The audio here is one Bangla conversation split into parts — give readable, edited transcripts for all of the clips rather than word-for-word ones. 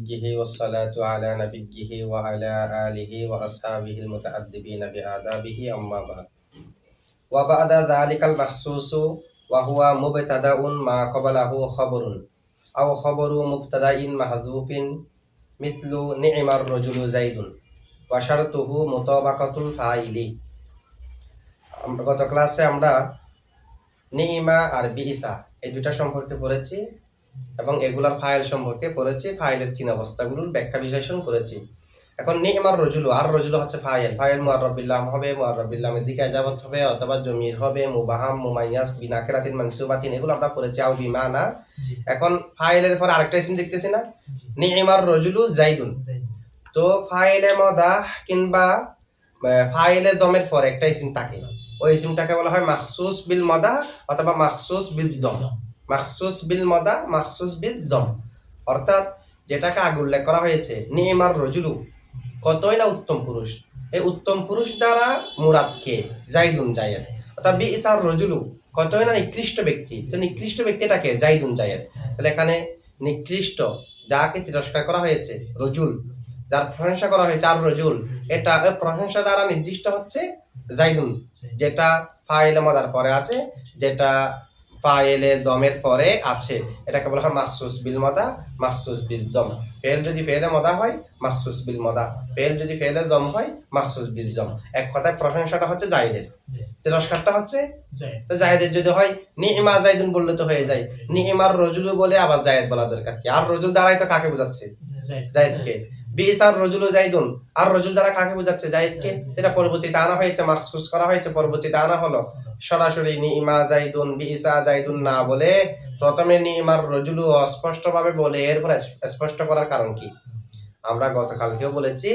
نبيه والصلاة على نبيه وعلى آله وأصحابه المتأدبين بآدابه أما بعد وبعد ذلك المخصوص وهو مبتدأ ما قبله خبر أو خبر مبتدأ محذوف مثل نعم الرجل زيد وشرطه مطابقة الفاعل গত ক্লাসে আমরা নিইমা আর বিইসা এই দুটা সম্পর্কে পড়েছি এবং এগুলার ফাইল সম্পর্কে পড়েছি, ফাইলের চিহ্ন অবস্থাগুলোর ব্যাখ্যা বিশ্লেষণ করেছি। এখন নিইমার রজুলু, আর রজুলু হচ্ছে ফাইল, ফাইল মুআররাব বিল্লাহ হবে, মুআররাব বিল্লাহের দিকে ইজাফত হবে অথবা জমির হবে, মুবাহাম, মুমাইয়াজ, বিনাকিরাতিন, মানসুবাতিন, এগুলো আমরা পড়েছি। আও বিমানা। এখন ফাইলের পর আরেকটা ইসম দেখতেছি না, নিইমার রজুলু জাইদুন। তো ফাইলে মদাহ কিংবা ফাইলে দমের পর একটা ইসম থাকে, ওই ইসমটাকে বলা হয় মাখসুস বিল মদাহ অথবা মাখসুস বিল দম। মাখসুস বিল মদা, মাখসুস বিল দম, অর্থাৎ যেটাকে আগে উল্লেখ করা হয়েছে নিইমার রজুলু, কতই না উত্তম পুরুষ, এই উত্তম পুরুষ দ্বারা মুরাদকে জাইদুন জায়েদ, অর্থাৎ বিইসার রজুলু, কতই না নিকৃষ্ট ব্যক্তি, তো নিকৃষ্ট ব্যক্তিটাকে জাইদুন জায়েদ। তাহলে এখানে নিকৃষ্ট যাকে তিরস্কার করা হয়েছে রজুল, যার প্রশংসা করা হয়েছে আর রজুল, এটা প্রশংসা দ্বারা নির্দিষ্ট হচ্ছে জাইদুন, যেটা ফাইলে মদার পরে আছে, যেটা ফাইলে দমের পরে আছে, এটাকে বলা হয় মাখসুস বিল মদা, মাখসুস বিল দম। ফেল যদি ফেলে মদা হয় মাখসুস বিল মদা, ফেল যদি ফেলে দম হয় মাখসুস বিল দম। এক কথায় প্রশংসাটা হচ্ছে জায়েদের, তিরস্কারটা হচ্ছে তো জায়েদের। যদি হয় নিইমা জাইদুন বললে তো হয়ে যায়, নিইমার রজুলু বলে আবার জায়েদ বলা দরকার কি? আর রজুল দ্বারাই তো কাকে বোঝাচ্ছে? জায়েদকে। বিইসার রজুলু জাইদুন, আর রজুল দ্বারা কাকে বোঝাচ্ছে? জায়েদকে। এটা পরবর্তীতে আনা হয়েছে, মাখসুস করা হয়েছে, পরবর্তীতে আনা হলো। সরাসরি নিইমা জাইদুন বিইসা জাইদুন না বলে প্রথমে নিইমার রজুলু অস্পষ্টভাবে বলে এরপর স্পষ্ট করার কারণ কি? আমরা গতকালকেও বলেছি,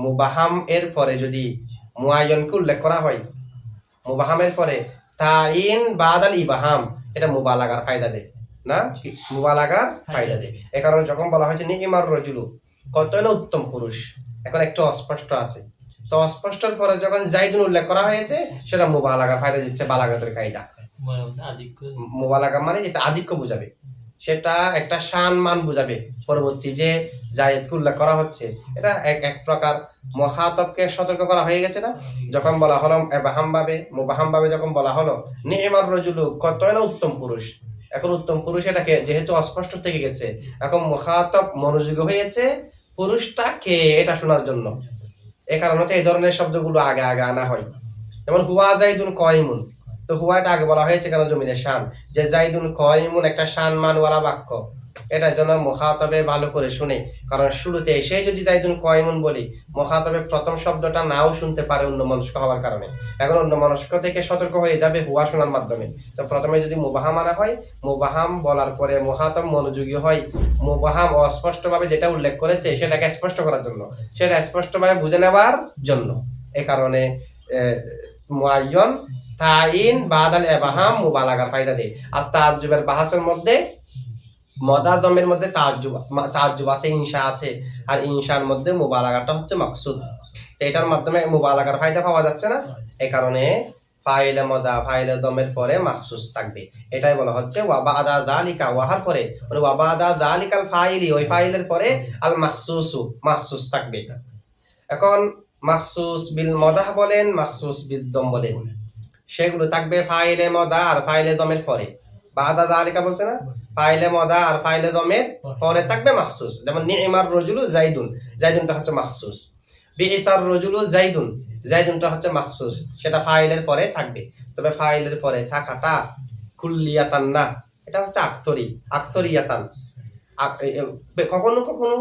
মুবাহাম এর পরে যদি মুআয়্যানকে উল্লেখ করা হয়, মুবাহামের পরে তাইন বাদাল ইবাহাম, এটা মুবালাগার ফায়দা দেয় না, মুবালাগার ফায়দা দেয়। এ কারণে যখন বলা হয়েছে নিইমার রজুলু, কতই না উত্তম পুরুষ, এখন একটু অস্পষ্ট আছে, তো অস্পষ্টর পরে যখন জাইদুন উল্লেখ করা হয়েছে সেটা মুবালাগার ফায়দা দিচ্ছে, বালাগাতের কায়দা। মুবালাগা মানে যেটা আধিক্য বোঝাবে, সেটা একটা শান মান বোঝাবে। পরবর্তী যে জায়েদকে উল্লেখ করা হচ্ছে, এটা এক প্রকার মুখাতাবকে সতর্ক করা হয়ে গেছে না? যখন বলা হলো এবাহাম ভাবে, মুবাহাম ভাবে যখন বলা হলো নিইমার রজুলু, কতই না উত্তম পুরুষ, এখন উত্তম পুরুষ এটাকে যেহেতু অস্পষ্ট থেকে গেছে, এখন মুখাতাব মনোযোগী হয়েছে পুরুষটাকে এটা শোনার জন্য। এই কারণে এই ধরনের শব্দগুলো আগে আগে আনা হয়। যেমন হুয়া জাইদুন কয়মুন, তো হুয়াটা আগে বলা হয়েছে কেন? জমিনের শান, যে জাইদুন কয়মুন একটা শান মানওয়ালা বাক্য, এটার জন্য মুখাতাবে ভালো করে শুনে, কারণ শুরুতে এসে যদি জাইদুন কয়মুন বলি, মুখাতাবে প্রথম শব্দটা নাও শুনতে পারে অন্য মনস্ক হওয়ার কারণে, এখন অন্য মনস্ক থেকে সতর্ক হয়ে যাবে হুয়া শোনার মাধ্যমে। তো প্রথমে যদি মুবাহাম আনা হয়, মুবাহাম বলার পরে মুখাতাব মনোযোগী হয়, মুবাহাম অস্পষ্টভাবে যেটা উল্লেখ করেছে সেটাকে স্পষ্ট করার জন্য, সেটা স্পষ্টভাবে বুঝে নেওয়ার জন্য। এ কারণে মুআয়্যান তাইন বাদাল ইবাহাম মুবালাগার ফায়দা দেয়। আর তাআজ্জুবের বাহাসের মধ্যে মদা দমের মধ্যে তাআজ্জুব আছে, ইনশা আছে, আর ইনশার মধ্যে মুবালাগাটা হচ্ছে মাকসুদ। তো এটার মাধ্যমে মুবালাগার ফায়দা পাওয়া যাচ্ছে না, এই কারণে ফাইলে মদা ফাইলে দমের পরে মাখসুস থাকবে। এটাই বলা হচ্ছে ওয়া বাদা যালিকা, ওয়াহার পরে মানে ওয়া বাদা যালিকাল ফাইলি, ওই ফাইলের পরে আল মাখসুসু, মাখসুস থাকবে। এখন মাখসুস বিল মদাহ বলেন, মাখসুস বিল দম বলেন, সেগুলো থাকবে ফাইলে মদা আর ফাইলে দমের পরে। বাদা যালিকা বলছে না, ফাইলে মদা আর ফাইলে দমের পরে থাকবে মাখসুস। যেমন নিইমার রজুলু জাইদুন, জাইদুনটা হচ্ছে মাখসুস। বিইসার রজুলু জাইদুন, জাইদুনটা হচ্ছে মাখসুস, সেটা ফাইলের পরে থাকবে। তবে ফাইলের পরে থাকাটা কুল্লিয়াতান না, এটা হচ্ছে আকসরিয়াতান। কখনো কখনো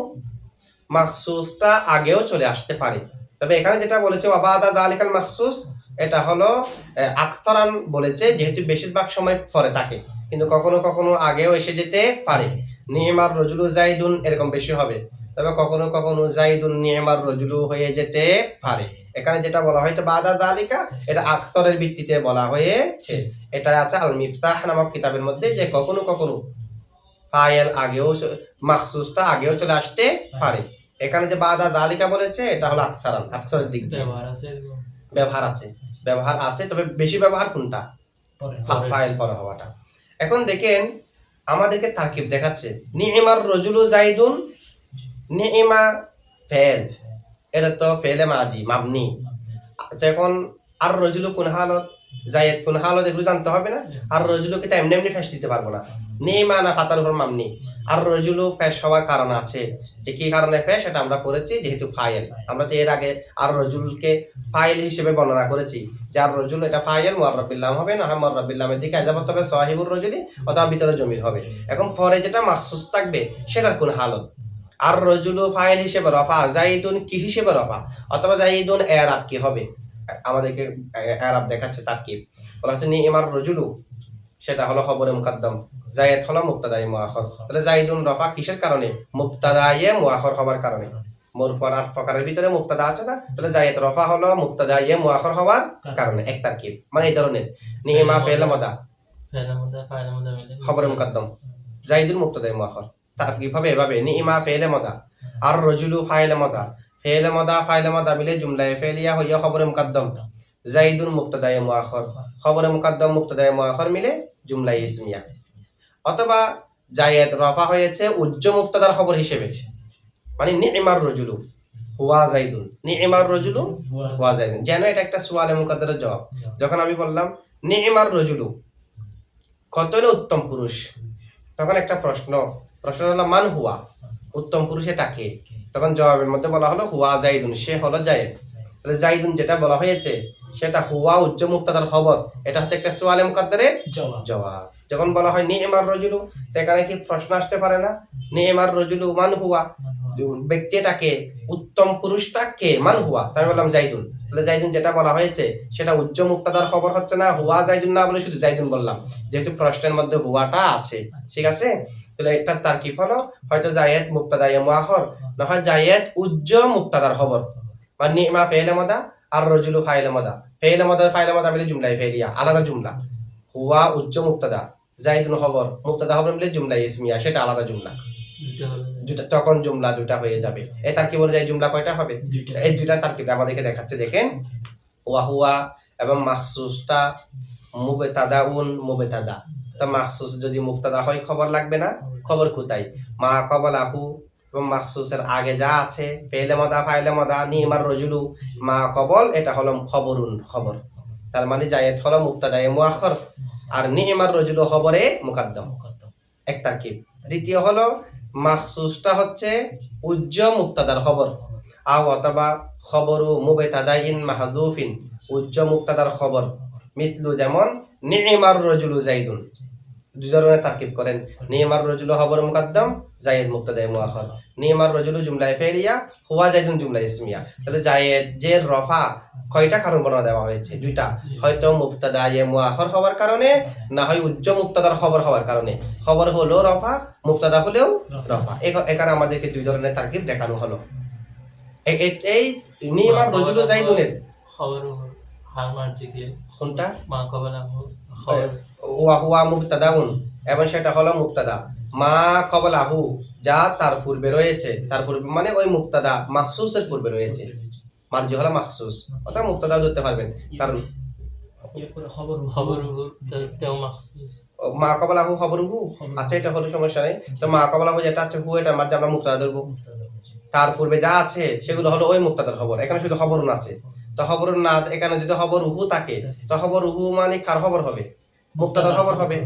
মাখসুসটা আগেও চলে আসতে পারে, তবে এখানে যেটা বলেছে ওয়াবাদা যালিকাল মাখসুস, এটা হলো আকসারান বলেছে, যেহেতু বেশিরভাগ সময় পরে থাকে, কিন্তু কখনো কখনো আগেও এসে যেতে পারে। নিইমার রজুলু জাইদুন এরকম বেশি হবে, তবে কখনো কখনো জাইদুন নিইমার রজুলু হয়ে যেতে পারে। এখানে যেটা বলা হয়েছে বাদা যালিকা, এটা আকসারের ভিত্তিতে বলা হয়েছে। এটা আছে আল মিফতাহ নামক কিতাবের মধ্যে, যে কখনো কখনো ফাইল আগেও মাখসুসটা আগেও চলে আসতে পারে। এখানে যে বাদা যালিকা বলেছে, এটা হলো আকসারান, আকসারের দিক দিয়ে ব্যবহার আছে, তবে বেশি ব্যবহার কোনটা? ফাইল পরে হওয়াটা। এখন দেখেন আমাদেরকে তারকিব দেখাচ্ছে, নিইমার রজুলু জাইদুন নিইমা ফেল, এটা তো ফেলে মাজি মাবনি। তো এখন আর রজুলু কোন হালত, জায়েদ কোন হালত, এগুলো জানতে হবে না। আর রজুলুকে তো এমনি এমনি ফেস দিতে পারবো না। নিইমা না ফাতার উপর মামনি। আর রজুলু ফেস হওয়ার কারণ আছে, যে কি কারণে ফেস সেটা আমরা পড়েছি, যেহেতু ফাইল। আমরা তো এর আগে আর রজুলকে ফাইল হিসেবে বর্ণনা করেছি, যে আর রজুল এটা ফাইল, মুআররাব বিল লাম হবে, না হয় মুআররাব বিল লামের দিকে আযাবত হবে, সাহিবুর রজুলি অথবা ভিতরে জমির হবে। এখন পরে যেটা মাখসুস থাকবে সেটার কোন হালত। আর রজুলু ফাইল হিসেবে রফা, জাইদুন কি হিসেবে রফা, অথবা জাইদুন এরাব কি হবে, আমাদেরকে এরাব দেখাচ্ছে তারকিব। বলা হচ্ছে নিইমার রজুলু, সেটা হলো খবরে মুকাদ্দাম, জায়েদ হলো মুবতাদায়ে মুআখার। তাহলে জাইদুন রফা কিসের কারণে? মুবতাদায়ে মুআখার হওয়ার কারণে। মোর পড়ার প্রকারের ভিতরে মুবতাদা আছে না, তাহলে জায়েদ রফা হলো মুবতাদায়ে মুআখার হওয়ার কারণে, এক তারকিব। মানে এই ধরনের নিইমা ফেল মাদা খবরে মুকাদ্দাম, জাইদুন মুবতাদায়ে মুআখার। তারকিব হবে এভাবে, নিইমা ফেলে মাদা, আর রজুলু ফাইলে মাদা, ফেলে মাদা ফাইলে মাদা মিলে জুমলায়ে ফেলিয়া হইয়া খবরে মুকাদ্দাম, জাইদুন মুবতাদায়ে মুআখার, খবরে মুকাদ্দাম মুবতাদায়ে মুআখার মিলে জুমলায়ে ইসমিয়া। অথবা জায়েদ রফা হয়েছে উজ্জ মুবতাদার খবর হিসেবে, মানে নিইমার রজুলু হুয়া জাইদুন, নিইমার রজুলু হুয়া জাইদুন। যেন এটা একটা সুয়ালে মুকাদ্দারের জবাব। যখন আমি বললাম নিইমার রজুলু, কত হলো উত্তম পুরুষ, তখন একটা প্রশ্ন হলো মান হুয়া, উত্তম পুরুষ এটা কে? তখন জবাবের মধ্যে বলা হলো হুয়া জাইদুন, সে হলো জায়েদ। তাহলে জাইদুন যেটা বলা হয়েছে সেটা হুয়া উজ্জ মুবতাদার খবর, এটা হচ্ছে একটা সুয়ালে মুকাদ্দারের জবাব। যখন বলা হয় নিইমার রজুলু, তো এখানে কি প্রশ্ন আসতে পারে না? নিইমার রজুলু মান হুয়া, ব্যক্তিটা কে, উত্তম পুরুষটা কে, মান হুয়া। তাই বললাম জাইদুন। তাহলে জাইদুন যেটা বলা হয়েছে সেটা উজ্জ মুবতাদার খবর হচ্ছে না, হুয়া জাইদুন না বলে শুধু জাইদুন বললাম, যেহেতু প্রশ্নের মধ্যে হুয়াটা আছে। ঠিক আছে? তাহলে এটা তারকিব হলো হয়তো জায়েদ মুবতাদায়ে মুআখার, না হয় জায়েদ উজ্জ মুবতাদার খবর। মানে নিমা ফেলে মাদা আর রজুলু ফাইলে মাদা, ফেলে মাদা মিলে জুমলায়ে ফেলিয়া, আলাদা জুমলা। হুয়া উজ্জ মুবতাদা, জাইদুন খবর, মুবতাদা খবর মিলে জুমলায়ে ইসমিয়া, সেটা আলাদা জুমলা। তখন জুমলা দুটা হয়ে যাবে। এই তারকিব অনুযায়ী জুমলা কয়টা হবে? এই দুইটা তারকিব আমাদেরকে দেখাচ্ছে, দেখেন। ওয়া হুয়া এবং মাখসুসটা মুবতাদাউন মুবতাদা। তো মাখসুস যদি মুবতাদা হয় খবর লাগবে না, খবর কোথায়? মা কবলাহু এবং মাখসুসের আগে যা আছে, ফেলে মাদা ফাইলে মাদা, নিমার রজুলু, মা কবল, এটা হলো খবরুন খবর। তার মানে জায়েদ হলো মুবতাদায়ে মুআখার আর নিমার রজুলু খবরে মুকাদ্দাম, এক তারকিব। দ্বিতীয় হলো মাখসুসটা হচ্ছে উজ্জ মুবতাদার খবর, আও অথবা খবরু মুবতাদাইন মাহযুফিন, উজ্জ মুবতাদার খবর। মিথলু যেমন নিইমার রজুলু জাইদুন, দুই ধরনের তারকিব করেন। নিইমার রজুলু খবর মুকাদ্দাম, জায়েদ মুবতাদায়ে মুআখার। নিইমার রজুলু জুমলায়ে ফেলিয়া, হুয়া জাইদুন জুমলায়ে ইসমিয়া। তাহলে জায়েদ যে রফা কয়টা কারণ বর্ণনা দেওয়া হয়েছে? দুইটা, হয়তো মুবতাদায়ে মুআখার হওয়ার কারণে, না হয় উজ্জ মুবতাদার খবর হওয়ার কারণে। খবর হলো রফা, মুবতাদা হলেও রফা। এখানে আমাদেরকে দুই ধরনের তারকিব দেখানো হলো। এই নিইমার রজুলু জাইদুনের খবর হার মার্জি কি কোনটা? মা কবলাহু খবর ওয়া হুয়া মুবতাদাউন, এবং সেটা হলো মুবতাদা। মা কবলাহু, যা তার পূর্বে রয়েছে, তার পূর্বে মানে ওই মুবতাদা মাখসুসের পূর্বে রয়েছে। মার্জি হলো মাখসুস, অর্থাৎ মুবতাদা ধরতে পারবেন, কারণ খবর তেও মাখসুস। মা কবলাহু খবরহু, আচ্ছা এটা হলো সমস্যা নেই। তো মা কবলাহু যেটা আছে হু, এটা মার্জি আমরা মুবতাদা ধরবো। তার পূর্বে যা আছে সেগুলো হলো ওই মুবতাদার খবর। এখানে শুধু খবরুন আছে, তো খবরুন না, এখানে যদি খবর উহু থাকে, তো খবর উহু মানে কার খবর হবে? মুবতাদার খবর হবে।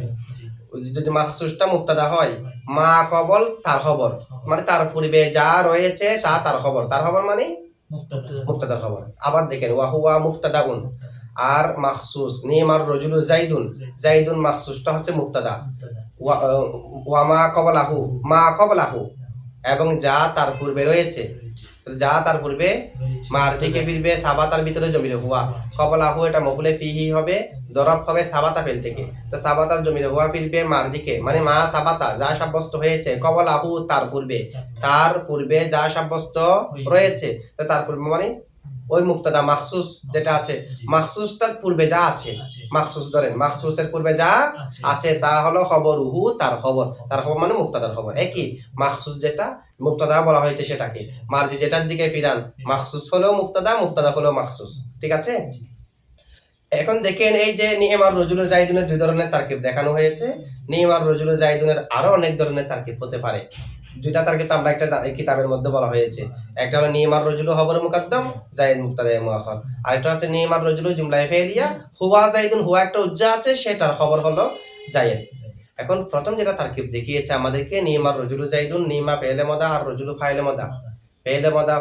যদি মাখসুসটা মুবতাদা হয়, মা কবল তার খবর, মানে তার পূর্বে যা রয়েছে তা তার খবর, তার খবর মানে মুবতাদার খবর। আবার দেখেন ওয়া হুয়া মুবতাদাউন, আর মাখসুস নিমার রজুলু জাইদুন, জাইদুন মাখসুসটা হচ্ছে মুবতাদা। ওয়া মা কবলাহু, মা কবলাহু, এবং যা তার পূর্বে রয়েছে, যা তার পূর্বে মার দিকে ফিরবে, সাবাতার ভিতরে জমিরে হুয়া। কবলাহু এটা মফুলে ফিহি হবে, জরব হবে সাবাতা ফেল থেকে। তো সাবাতার জমিরে হুয়া ফিরবে মার দিকে, মানে মা সাবাতা যা সাব্যস্ত হয়েছে, কবলাহু তার পূর্বে, তার পূর্বে যা সাব্যস্ত রয়েছে, তো তার পূর্বে মানে ওই মুবতাদা মাখসুস যেটা আছে, মাখসুসটার পূর্বে যা আছে, মাখসুস ধরেন মাখসুসের পূর্বে যা আছে তা হলো খবরুহু, তার খবর, তার খবর মানে মুবতাদার খবর। একই মাখসুস যেটা মুবতাদা বলা হয়েছে সেটাকে মার্জি যেটার দিকে ফিরান, মাখসুস হলেও মুবতাদা, মুবতাদা হলেও মাখসুস। ঠিক আছে? এখন দেখেন এই যে নিমার রজুলু জাইদুনের দুই ধরনের তারকিব দেখানো হয়েছে। নিমার রজুলু জাইদুনের আরো অনেক ধরনের তারকিব হতে পারে। দুইটা তারকিব তো আমরা একটা এই কিতাবের মধ্যে বলা হয়েছে, একটা হলো নিমার রজুলু খবর মুকদ্দম জায়েদ মুবতাদা মুআখার, আরেকটা হচ্ছে নিমার রজুলু জুমলা ফেলিয়া হুয়া জাইদুন, হুয়া একটা উজ্জা আছে সেটার খবর হলো জায়েদ। এখন প্রথম যেটা তারকিব দেখিয়েছে আমাদেরকে নিমার রজুলু জাইদুন, নিমা ফেলে মদা আর রজুলু ফাইলে মদা,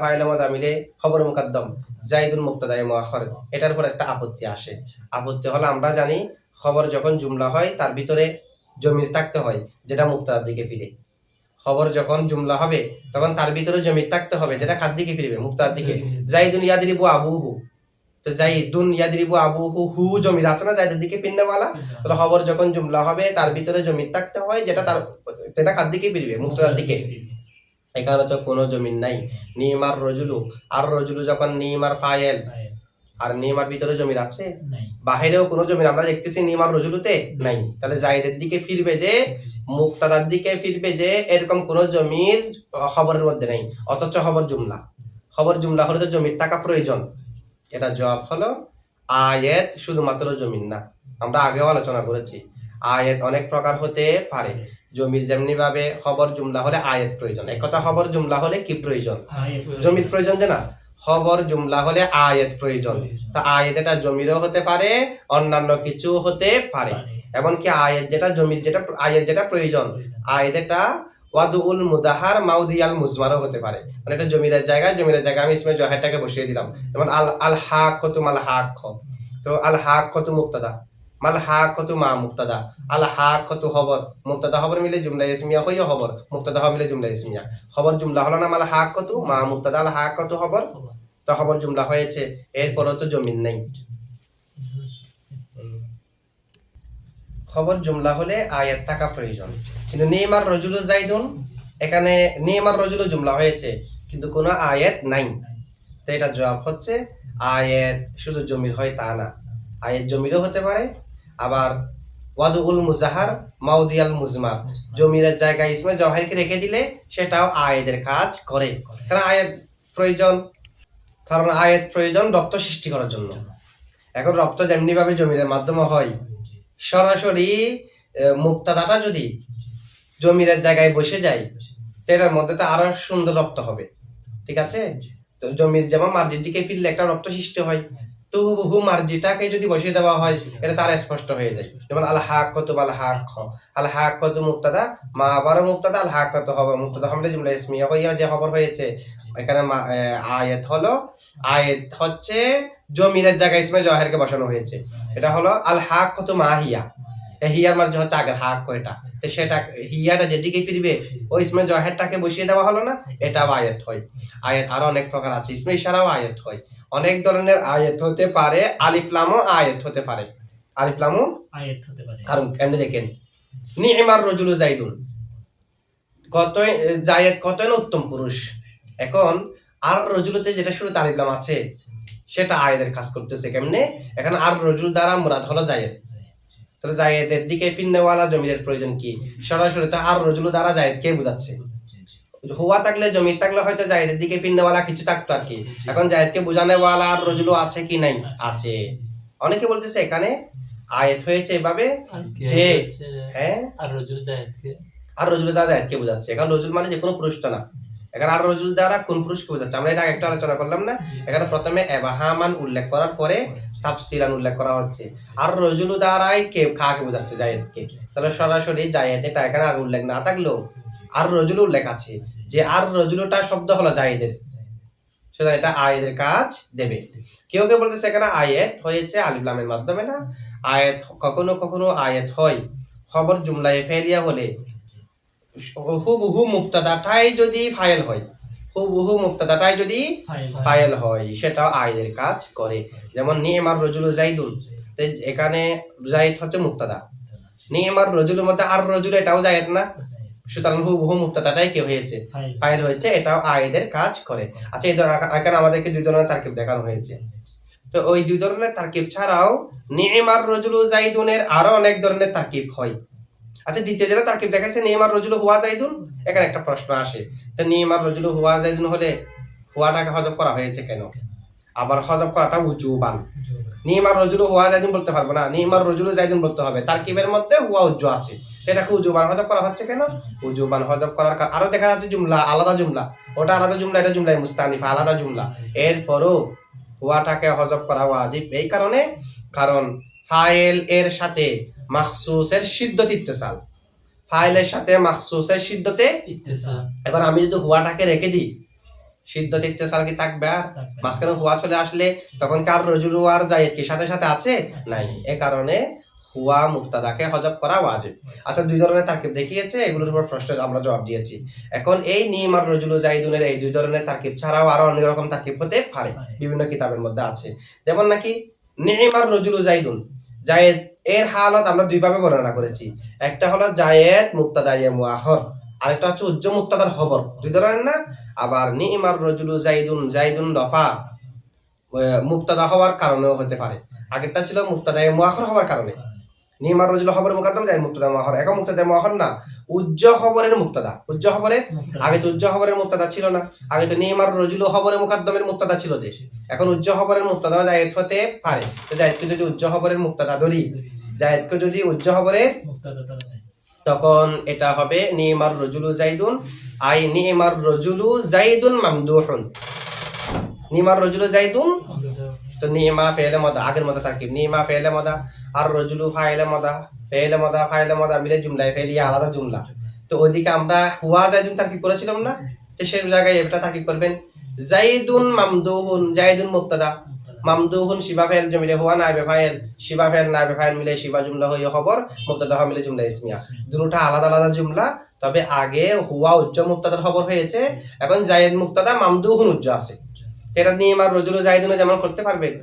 ফাইলে মদা মিলে খবর মুকদ্দম জাইদুন মুবতাদা মুআখার, এটার উপর একটা আপত্তি আসে। আপত্তি হলো আমরা জানি খবর যখন জুমলা হয় তার ভিতরে জমির থাকতে হয় যেটা মুবতাদার দিকে ফিরে। খবর যখন জুমলা হবে তখন তার ভিতরে জমির থাকতে হবে যেটা কার দিকে ফিরবে, মুবতাদার দিকে। জাইদুন ইয়াদরিবু আবুহু, তো জাইদুন ইয়াদরিবু আবুহু, হু জমির আছে না জাইদের দিকে ফিরনেওয়ালা, তাহলে খবর যখন জুমলা হবে তার ভিতরে জমির থাকতে হয় যেটা তার যেটা কার দিকে ফিরবে, মুবতাদার দিকে। এখানে তো কোনো জমিন নাই। নিমার রজুলু, আর রজুলু যখন নিমার ফাইল, আর নিমার ভিতরে জমির আছে, বাহিরেও কোনো জমির আমরা দেখতেছি নিমার রজুলুতে নাই, তাহলে জায়েদের দিকে ফিরবে যে, মুবতাদার দিকে ফিরবে যে, এরকম কোনো জমির খবরের মধ্যে নাই, অথচ খবর জুমলা। খবর জুমলা হলে তো জমির থাকা প্রয়োজন। এটা জবাব হলো আয়াত শুধুমাত্র জমিন না। আমরা আগেও আলোচনা করেছি আয়াত অনেক প্রকার হতে পারে। জমির যেমনি ভাবে খবর জুমলা হলে আয়াত প্রয়োজন, এক কথা খবর জুমলা হলে কি প্রয়োজন, জমির প্রয়োজন যে না, খবর জুমলা হলে আয়াত প্রয়োজন। তা আয়াত এটা জমিরও হতে পারে, অন্যান্য কিছু হতে পারে। এমনকি আয়াত যেটা জমির যেটা আয়াত যেটা প্রয়োজন, আয়াত এটা ওয়াদুল মুদাহার মাউদিয়াল মুজমারও হতে পারে। মানে এটা জমিরের জায়গায় আমি ইসমে জহেরটাকে বসিয়ে দিলাম। যেমন আল হাক্কাতু মাল হাক্ক, তো আল হাক্কাতু মুবতাদা, মাল হাক্কাতু মা মুবতাদা, আল হাক্কাতু খবর, মুবতাদা খবর মিলে জুমলা ইসমিয়া হইয়া খবর, মুবতাদা খবর মিলে জুমলা ইসমিয়া। খবর জুমলা হলো না মাল হাক্কাতু মা মুবতাদা আল হাক্কাতু খবর, তো খবর জুমলা হয়েছে, এরপরও তো জমিন নেই। খবর জুমলা হলে আয়াত থাকা প্রয়োজন। কিন্তু নিমার রজুলু জাইদুন, এখানে নিমার রজুলু জুমলা হয়েছে কিন্তু কোনো আয়াত নাই। তো এটা জবাব হচ্ছে আয়াত শুধু জমির হয় তা না, আয়াত জমিরও হতে পারে, আবার ওয়াদুল মুজাহার মাউদিয়াল মুজমার, জমিরের জায়গায় ইসমে জওহারকে রেখে দিলে সেটাও আয়াতের কাজ করে। কারণ আয়াত প্রয়োজন, কারণ আয়াত প্রয়োজন রপ্ত সৃষ্টি করার জন্য। এখন রপ্ত যেমনি ভাবে জমিরের মাধ্যমে হয়, সরাসরি মুবতাদাটা যদি জমিরের জায়গায় বসে যায় তো এটার মধ্যে তো আরো সুন্দর রপ্ত হবে, ঠিক আছে। তো জমির যেমন মার্জির দিকে ফিরলে একটা রপ্ত সৃষ্টি হয়, তো হুবহু মার্জিটাকে যদি বসিয়ে দেওয়া হয় এটা তার স্পষ্ট হয়ে যায়। যেমন আল হাক্কাতু মাল হাক্ক, আল হাক্কাতু মুবতাদা, মা আবারও মুবতাদা, আল হাক্কাতু খবর, মুবতাদা হামলে জুমলা ইসমিয়া হইয়া যে খবর হয়েছে। এখানে আয়াত হলো, আয়াত হচ্ছে জমিরের জায়গায় ইসমে জওহারকে বসানো হয়েছে। এটা হলো আল হাক্কাতু মা হিয়া, হিয়ার মার্জি হচ্ছে আগের হাক্ক, এটা তো সেটা হিয়াটা যেদিকে ফিরবে ওই ইসমে জওহারটাকে বসিয়ে দেওয়া হলো না, এটাও আয়াত হয়। আয়াত আরো অনেক প্রকার আছে, ইসমে ইশারাও আয়াত হয়, অনেক ধরনের আয়াত হতে পারে। আলিফ লামও আয়াত হতে পারে, আলিফ লামও আয়াত হতে পারে। কারণ কেমনে দেখেন, নিমার রজুলু জাইদুন, কতই জায়েদ কতই না উত্তম পুরুষ। এখন আর রজুলুতে যেটা শুরুতে আলিফ লাম আছে সেটা আয়াতের কাজ করতেছে কেমনে, এখানে আর রজুল দ্বারা মুরাদ হলো জায়েদ। তাহলে জায়েদের দিকে ফিরনেওয়ালা জমিরের প্রয়োজন কি, সরাসরি তো আর রজুলু দ্বারা জায়েদকে বোঝাচ্ছে। হুয়া থাকলে জমির থাকলে হয়তো জায়েদের দিকে ফিরনেওয়ালা কিছু থাকতো আর কি। এখন জায়েদকে বোঝানোওয়ালা আর রজুলু আছে কি নাই, আছে। অনেকে বলতেছে এখানে আয়াত হয়েছে এভাবে যে হ্যাঁ আর রজুল জায়েদকে, আর রজুল দ্বারা জায়েদকে বোঝাচ্ছে। এখন রজুল মানে যে কোনো পুরুষটা না, এখানে আর রজুল দ্বারা কোন পুরুষকে বোঝাচ্ছে আমরা এটা একটা আলোচনা করলাম না। এখানে প্রথমে এবাহামান উল্লেখ করার পরে তাফসিলান উল্লেখ করা হচ্ছে, আর রজুল দ্বারাই কে কাকে বোঝাচ্ছে, জায়েদকে। তাহলে সরাসরি জায়েদ এটা এখানে আর উল্লেখ না থাকলেও আর রজুল উল্লেখ আছে, যে আর রজুলটা শব্দ হলো জায়েদের, সুতরাং এটা আয়াতের কাজ দেবে। কেউ কেউ বলতেছে এখানে আয়াত হয়েছে আলিফ লামের মাধ্যমে না, আয়াত কখনো কখনো আয়াত হয় খবর জুমলায় ফেলিয়া হলে হুবহু মুবতাদাটাই যদি ফাইল হয়, হুবহু মুবতাদাটাই যদি ফাইল হয় সেটাও আয়াতের কাজ করে। যেমন নিমার রজুলু জাইদুন, এখানে জাইদ হচ্ছে মুবতাদা, নিমার রজুলের মধ্যে আর রজুল এটাও জায়েদ না, সুতরাং হুবহু মুবতাদাটাই কি হয়েছে, ফাইল হয়েছে, এটাও আয়াতের কাজ করে। আচ্ছা, এই এখানে আমাদেরকে দুই ধরনের তারকিব দেখানো হয়েছে। তো ওই দুই ধরনের তারকিব ছাড়াও নিমার রজুলু জাইদুনের আরো অনেক ধরনের তারকিব হয়। আচ্ছা, দ্বিতীয় যেটা তারকিব দেখাইছে নিমার রজুলু হুয়া জাইদুন, এখানে একটা প্রশ্ন আসে, তো নিমার রজুলু হুয়া জাইদুন হলে হুয়াটাকে হজব করা হয়েছে কেন, আবার হজব করাটা উজুবান। নিমার রজুলু হুয়া জাইদুন বলতে পারবো না, নিমার রজুলু জাইদুন বলতে হবে, তারকিবের মধ্যে হুয়া উজ্জু আছে, সেটাকে উজুবান হজব করা হচ্ছে কেন? উজুবান হজব করার আরো দেখা যাচ্ছে জুমলা আলাদা জুমলা, ওটা আলাদা জুমলা, এটা জুমলাই মুস্তানিফা আলাদা জুমলা। এরপরও হুয়াটাকে হজব করা ওয়াজিব এই কারণে, কারণ ফাইল এর সাথে মাখসুসের সিদ্ধত ইত্তেসাল, ফাইলের সাথে মাখসুসের সিদ্ধতে ইত্তেসাল। এখন আমি যদি হুয়াটাকে রেখে দিই, সিদ্ধত ইত্তেসাল কি থাকবে? আর থাকবে। মাঝখানে হুয়া চলে আসলে তখন কি আর রজুলু আর জায়েদ কি সাথে সাথে আছে? নাই। এ কারণে হুয়া মুক্তাদাকে হজব করা ওয়াজিব। আচ্ছা, দুই ধরনের তারকিব দেখিয়েছে, এগুলোর উপর প্রশ্নের আমরা জবাব দিয়েছি। এখন এই নিম আর রজুলু জাইদুনের এই দুই ধরনের তারকিব ছাড়াও আরো অনেক রকম তারকিব হতে পারে, বিভিন্ন কিতাবের মধ্যে আছে। যেমন নাকি নিম আর রজুলু জাইদুন, জায়েদ এর হালত আমরা দুই ভাবে বর্ণনা করেছি। একটা হলো জায়েদ মুক্তাদা ইয়ে মুআখর, আরেকটা হচ্ছে উজ্জ মুক্তাদার খবর, দুই ধরনের না। আবার নিম আর রজুলু জাইদুন, জাইদুন লফা মুক্তাদা হওয়ার কারণেও হতে পারে। আগেরটা ছিল মুক্তাদা ইয়ে মুআখর হওয়ার কারণে, নিম আর রজুল খবরের মুকাদ্দম, জায়েদ মুক্তাদা মুআখর। এখন মুক্তাদা মুআখর না, উজ্জ খবরের মুক্তাদা, উজ্জ খবরের আগে তো উজ্জ খবরের মুক্তাদা ছিল না, আগে তো নিম আর রজুল খবরের মুকাদ্দমের মুক্তাদা ছিল যে। এখন উজ্জ খবরের মুক্তাদা জায়েদ হতে পারে। তো জায়েদকে যদি উজ্জ খবরের মুক্তাদা ধরি, জায়েদকে যদি উজ্জ খবরের, মুক্তাদা ধরা যায়। তখন এটা হবে নিম আর রজুলু জাইদুন, আই নিম আর রজুলু জাইদুন মামদুহুন। নিম আর রজুলু জাইদুন, তো নিমা ফেলে মদা আগের মতো তারকিব, নিমা ফেলে মদা আর রজুলু ফাইলে মদা, ফেলে মদা ফাইলে মদা মিলে জুমলায় ফেলিয়া আলাদা জুমলা। তো ওইদিকে আমরা হুয়া জাইদুন তারকিব করেছিলাম না, তো সেই জায়গায় এটা তারকিব করবেন জাইদুন মামদুহুন, জাইদুন মুক্তাদা, মামদুহুন শিবা ফেল জমিলে হুয়া নাইবে ফাইল, শিবা ফেল নাইবে ফাইল মিলে শিবা জুমলা হইয়া খবর, মুক্তাদা হওয়া মিলে জুমলা ইসমিয়া। দুটোটা আলাদা আলাদা জুমলা, তবে আগে হুয়া উজ্জ মুক্তাদার খবর হয়েছে, এখন জায়েদ মুক্তাদা মামদুহুন উজ্জ আছে। এটা নিম আর রজুলু জাইদুনে যেমন করতে পারবেন,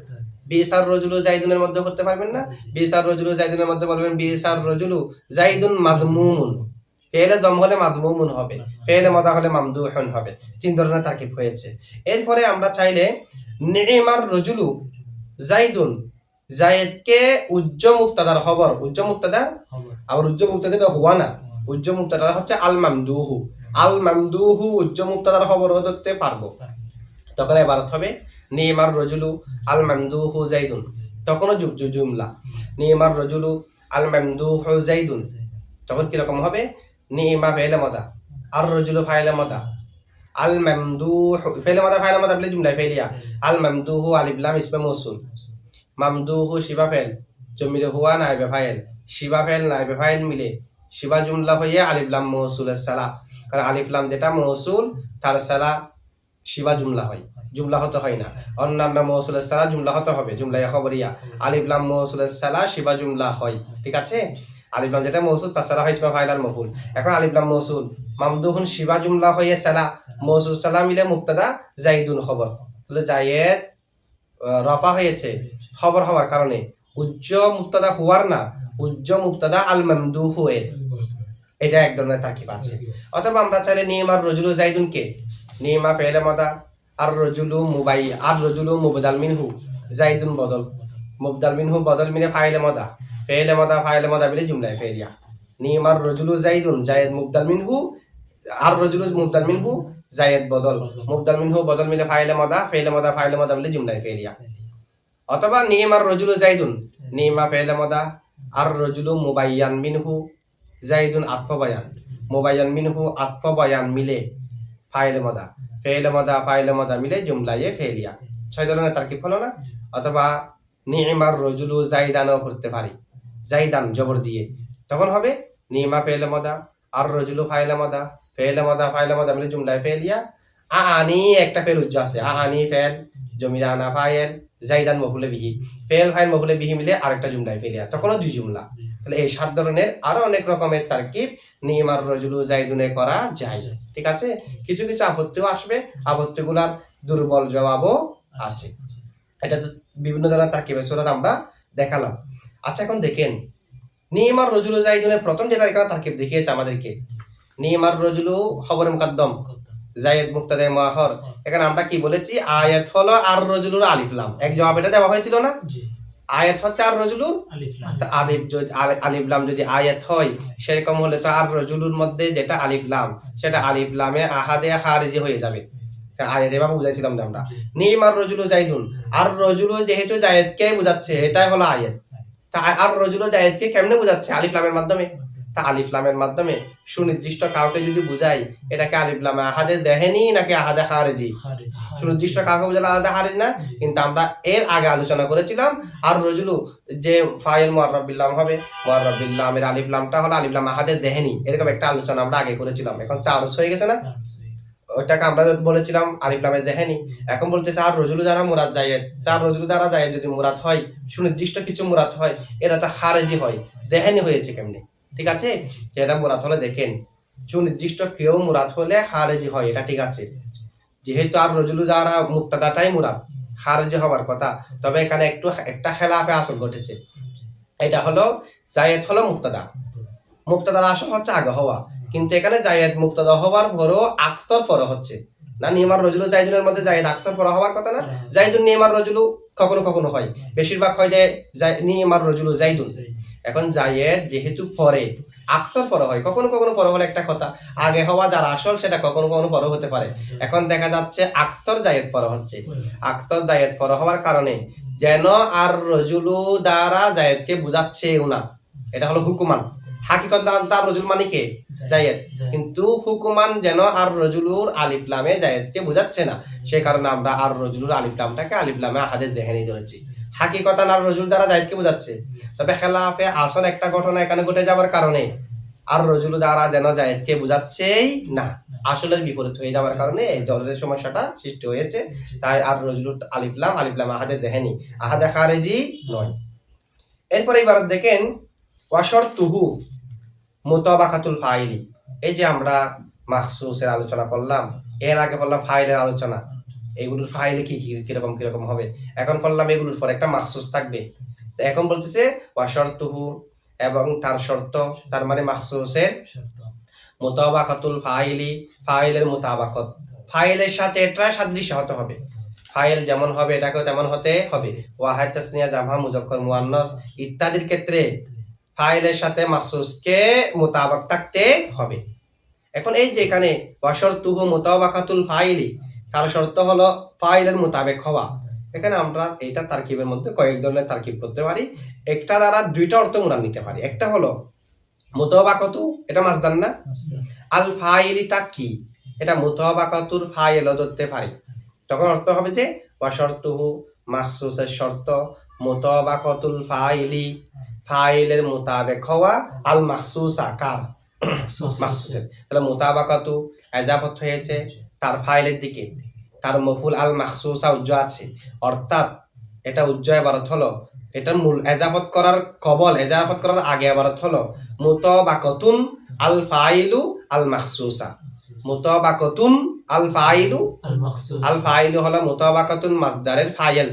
বিসার রজুলু জাইদুনের মধ্যে করতে পারবেন না। বিসার রজুলু জাইদুনের মধ্যে বলবেন বিসার রজুলু জাইদুন মাযমুমুন, ফেলে দম হলে মাযমুমুন হবে, ফেলে মদা হলে মামদুহুন হবে। তিন ধরনের তারকিব হয়েছে। এরপরে আমরা চাইলে নিমার রজুলু জাইদুন, জায়েদকে উজ্জ মুক্তাদার খবর, উজ্জ মুক্তাদা, আবার উজ্জ মুক্তাদা হুয়া না, উজ্জ মুক্তাদা হচ্ছে আল মামদুহু, আল মামদুহু উজ্জ মুক্তাদার খবরও ধরতে পারবো। তখন ইবারত হবে নিমার রজুলু আল মামদুহু জাইদুন, তখনও জুমলা নিমার রজুলু আল মামদুহু জাইদুন। তখন কিরকম হবে? নিমা ফেলে মদা আর রজুলু ফাইলে মদা, আল মামদুহু ফেলে মদা বলে জুমলা ফেলিয়া, আল মামদুহু আলিফ লাম ইসমে মৌসুল, মামদুহু শিবা ফেল জমিলে হুয়া নাইবে ফাইল, শিবা ফেল নাইবে ফাইল মিলে শিবা জুমলা হইয়া আলিফ লাম মৌসুলের সালা, কারণ আলিফ লাম যেটা মৌসুল তার সালা শিবা জুমলা হয়, জুমলা হতে হয় না। অন্যান্য মৌসুলের সালা জুমলা হতে হবে, জুমলা খবরিয়া। আলিফ লাম মৌসুলের সালা শিবা জুমলা হয়, ঠিক আছে? আলিফ লাম যেটা মৌসুল তার সালা হয় ইসমা ফাইল আর মফুল। এখন আলিফ লাম মৌসুল মামদুহুন শিবা জুমলা হয়ে সালা, মৌসুল সালা মিলে মুক্তাদা জাইদুন খবর, তাহলে জায়েদ রফা হয়েছে খবর হওয়ার কারণে, উজ্জ মুক্তাদা হুয়ার না, উজ্জ মুক্তাদা আল মামদুহু এর। এটা এক ধরনের তারকিব আছে। অথবা আমরা চাইলে নিম আর রজুলু জাইদুনকে নিমা ফেলে মদা আর রজুলু মুবাই আর রজুলু মুবদাল মিনহু জাইদুন বদল, মুবদাল মিনহু বদল মিলে ফাইলে মদা, ফেলে মদা ফাইলে মদা মিলে জুমলায় ফেলিয়া। নিম আর রজুলু জাইদুন, জায়েদ মুবদাল মিনহু আর রজুলু মুবদাল মিনহু জায়েদ বদল, মুবদাল মিনহু বদল মিলে ফাইলে মদা, ফেলে মদা ফাইলে মদা মিলে জুমলায় ফেলিয়া। অথবা নিম আর রজুলু জাইদুন, নিমা ফেলে মদা আর রজুলু মুবাইয়ান মিনহু জাইদুন আতফ বায়ান, মুবাইয়ান মিনহু আতফ বায়ান মিলে ফাইলে মদা, ফেলে মদা ফাইলে মদা মিলে জুমলায়ে ফেলিয়া। 6 ধরনের তারকিব হলো না? অথবা নিমার রজুলু জাইদানও করতে পারি, জাইদান জবর দিয়ে, তখন হবে নিমা ফেলে মদা আর রজুলু ফাইলে মদা, ফেলে মদা ফাইলে মদা মিলে জুমলায়ে ফেলিয়া। আনি একটা ফেল উজ্জ আছে, আনি ফেল জমিলা আনা ফাইল জাইদান মফুলে বিহি, ফেল ফাইল মফুলে বিহি মিলে আরেকটা জুমলায় ফেলিয়া, তখনও দুই জুমলা। তাহলে এই 7 ধরনের আরো অনেক রকমের তারকিব নিমার রজুলু জাইদুনে করা যায়, ঠিক আছে? কিছু কিছু আপত্তিও আসবে, আপত্তিগুলার দুর্বল জবাবও আছে। এটা তো বিভিন্ন ধরনের তারকিবের সুরাত আমরা দেখালাম। আচ্ছা, এখন দেখেন নিমার রজুলু জাইদুনের প্রথম যেটা এখানে তারকিব দেখিয়েছে আমাদেরকে, নিমার রজুলু খবর মুকাদ্দম জায়েদ মুক্তাদা মুআখর। এখানে আমরা কি বলেছি? আয়াত হলো আর রজুলুর আলিফ লাম, এক জবাব এটা দেওয়া হয়েছিল না? আয়াত হচ্ছে আর রজুলুর আলিফ লাম, যদি আয়াত হয় সেরকম হলে তো আর রজুলুর মধ্যে যেটা আলিফ লাম সেটা আলিফ লামে আহাদে খারিজি হয়ে যাবে। আয়াত এভাবে বুঝাইছিলাম না আমরা। নিম আর রজুলু জাইদুন, আর রজুলু যেহেতু জায়েদকে বোঝাচ্ছে এটাই হলো আয়াত। তা আর রজুলু জায়েদকে কেমনে বোঝাচ্ছে? আলিফ লামের মাধ্যমে। তা আলিফ লামের মাধ্যমে সুনির্দিষ্ট কাউকে যদি বুঝাই এটাকে আলিফ লামে আহাদে দেহেনি নাকি আহাদে খারেজি, খারিজ। সুনির্দিষ্ট কাউকে বুঝালে আলাদা হারিজ না। কিন্তু আমরা এর আগে আলোচনা করেছিলাম আর রজুলু যে ফাইল মুআররাব বিল লাম হবে, মুআররাব বিল লামের আলিফ লামটা হলো আলিফ লাম আহাদে দেহেনি, এরকম একটা আলোচনা আমরা আগে করেছিলাম। এখন তারুস হয়ে গেছে না, ওটাকে আমরা বলেছিলাম আলিফ লামে দেহেনি। এখন বলতেছে আর রজুলু দ্বারা মুরাদ জায়েদ, তার রজুলু দ্বারা জায়েদ যদি মুরাদ হয়, সুনির্দিষ্ট কিছু মুরাদ হয়, এরা তো খারেজি হয়, দেহেনি হয়েছে কেমনে? ঠিক আছে, যেটা মুরাদ হলে দেখেন সুনির্দিষ্ট কেউ মুরাদ হলে খারেজি হয়, এটা ঠিক আছে। যেহেতু আর রজুলু দ্বারা মুক্তাদাটাই মুরাদ, খারেজি হওয়ার কথা, তবে এখানে একটা খেলাফে আসল ঘটেছে। এটা হলো জায়েদ হলো মুক্তাদা, মুক্তাদার আসল হচ্ছে আগে হওয়া, কিন্তু এখানে জায়েদ মুক্তাদা হওয়ার পরও আকসর পরে হচ্ছে না। নিমার রজুলু জাইদুনের মধ্যে জায়েদ আকসর পরে হওয়ার কথা না, জাইদুন নিমার রজুলু কখনো কখনো হয়, বেশিরভাগ হয় যে নিমার রজুলু জাইদুন। এখন জায়েদ যেহেতু পরে আকসর পরে হয়, কখনো কখনো পরে হলে একটা কথা, আগে হওয়া যার আসল সেটা কখনো কখনো পরে হতে পারে। এখন দেখা যাচ্ছে আকসর জায়েদ পরে হচ্ছে, আকসর জায়েদ পরে হওয়ার কারণে যেন আর রজুলু দ্বারা জায়েদকে বুঝাচ্ছে না, এটা হলো হুকুমান। হাকিকত তার রজুল মানে কে? জায়েদ, কিন্তু হুকুমান যেন আর রজুলুর আলিফ লামে জায়েদকে বুঝাচ্ছে না, সে কারণে আমরা আর রজুলুর আলিফ লামটাকে আলিফ লামে আহাদে দেহেনি ধরেছি। হাকিকতান আর রজুল দ্বারা জায়েদকে বুঝাচ্ছে, তবে খেলাফে আসল একটা ঘটনা এখানে ঘটে যাওয়ার কারণে আর রজুলু দ্বারা যেন জায়েদকে বুঝাচ্ছেই না, আসলের বিপরীত হয়ে যাওয়ার কারণে এই জলের সমস্যাটা সৃষ্টি হয়েছে। তাই আর রজুলুর আলিফ লাম আহাদে দেহেনি, আহাদে খারেজি নয়। এরপরে এবার দেখেন ওয়াশরতুহু মুতাবাকাতুল ফাইলি। এই যে আমরা মাখসুসের আলোচনা করলাম, এর আগে বললাম ফাইলের আলোচনা, এগুলোর ফাইলে কি কিরকম কিরকম হবে, এখন বললাম এগুলোর পর একটা মাখসুস থাকবে। তো এখন বলতেছে ওয়াশরতুহু, এবং তার শর্ত, তার মানে মাখসুসের মুতাবাকাতুল ফাইলি, ফাইলের মুতাবাকত, ফাইলের সাথে এটা সাদৃশ্য হতে হবে, ফাইল যেমন হবে এটাকেও তেমন হতে হবে। ওয়াহিদ তাসনিয়া জামা মুজাক্কার মুআন্নাস ইত্যাদির ক্ষেত্রে ফাইলের সাথে মাখসুসকে মুতাবাক থাকতে হবে। এখন এই যে এখানে ওয়াশরতুহু মুতাবাকাতুল ফাইলি, তার শর্ত হলো ফাইলের মুতাবেক হওয়া। এখানে আমরা এইটা তারকিবের মধ্যে কয়েক ধরনের তারকিব করতে পারি, একটা দ্বারা দুইটা অর্থ আমরা নিতে পারি। একটা হলো মুতাবাকাতু, এটা মাসদার না, আল ফাইলিটা কি, এটা মুতাবাকাতুর ফাইলও ধরতে পারি, তখন অর্থ হবে যে ওয়াশরতুহু মাখসুসের শর্ত, মুতাবাকাতুল ফাইলি ফাইলের মুতাবেক হওয়া, আল মাখসুসা কার মাখসুসের, তাহলে মুতাবাকাতু এজাফত হয়েছে তার ফাইলের দিকে, তার মফুল আল মাখসুসা উজ্জ আছে, অর্থাৎ এটা উজ্জ ইবারত হলো, এটা মূল এজাফত করার কবল, এজাফত করার আগে ইবারত হলো মুতাবাকাতুন আল ফাইলু আল মাখসুসা, মুতাবাকাতুন আল ফাইলু, আল ফাইলু হলো মুতাবাকাতুন মাসদারের ফাইল,